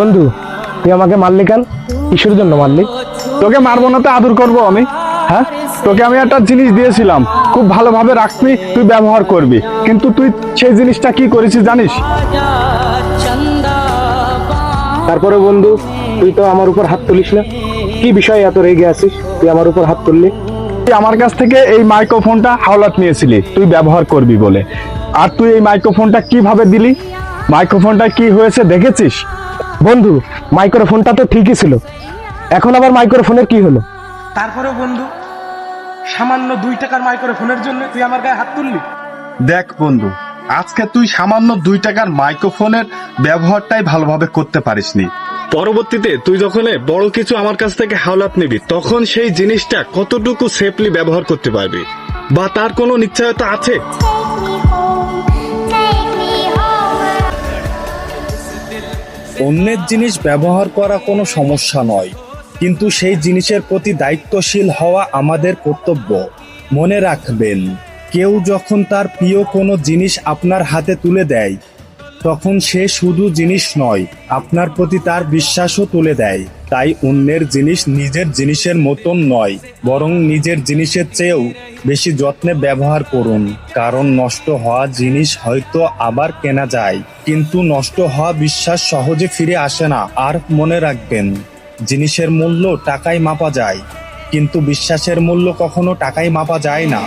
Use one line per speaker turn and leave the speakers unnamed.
বন্ধু, তুই আমাকে মারলি কেন? কিসের জন্য মারলি?
তোকে মারবো না তো আদর করবো আমি? হ্যাঁ, তোকে আমি একটা জিনিস দিয়েছিলাম, খুব ভালোভাবে রাখবি, তুই ব্যবহার করবি, কিন্তু তুই সেই জিনিসটা কি করেছিস জানিস?
তারপরে বন্ধু, তুই তো আমার উপর হাত তুলিস না। কি বিষয়ে এত রেগে আছিস তুই আমার উপর হাত তুললি?
তুই আমার কাছ থেকে এই মাইক্রোফোনটা হাওলাত নিয়েছিলি তুই ব্যবহার করবি বলে, আর তুই এই মাইক্রোফোনটা কিভাবে দিলি? মাইক্রোফোনটা কি হয়েছে দেখেছিস?
বন্ধু, মাইক্রোফোনটা তো ঠিকই ছিল, এখন আবার মাইক্রোফোনের কি হলো?
তারপরে বন্ধু, সামান্য 2 টাকার মাইক্রোফোনের জন্য তুই আমার গায়ে হাত তুললি?
দেখ বন্ধু, আজকে তুই সামান্য 2 টাকার মাইক্রোফোনের ব্যবহারটাই ভালোভাবে করতে পারিসনি। পরবর্তীতে তুই যখন বড় কিছু আমার কাছ থেকে হাওলাত নিবি, তখন সেই জিনিসটা কতটুকু সেফলি ব্যবহার করতে পারবি, বা তার কোনো নিশ্চয়তা আছে?
অন্যের জিনিস ব্যবহার করা কোনো সমস্যা নয়, কিন্তু সেই জিনিসের প্রতি দায়িত্বশীল হওয়া আমাদের কর্তব্য। মনে রাখবেন, কেউ যখন তার প্রিয় কোনো জিনিস আপনার হাতে তুলে দেয়, তখন সে শুধু জিনিস নয়, আপনার প্রতি তার বিশ্বাসও তুলে দেয়। তাই অন্যের জিনিস নিজের জিনিসের মতন নয়, বরং নিজের জিনিসের চেয়েও বেশি যত্নে ব্যবহার করুন। কারণ নষ্ট হওয়া জিনিস হয়তো আবার কেনা যায়, কিন্তু নষ্ট হওয়া বিশ্বাস সহজে ফিরে আসে না। আর মনে রাখবেন, জিনিসের মূল্য টাকায় মাপা যায়, কিন্তু বিশ্বাসের মূল্য কখনো টাকায় মাপা যায় না।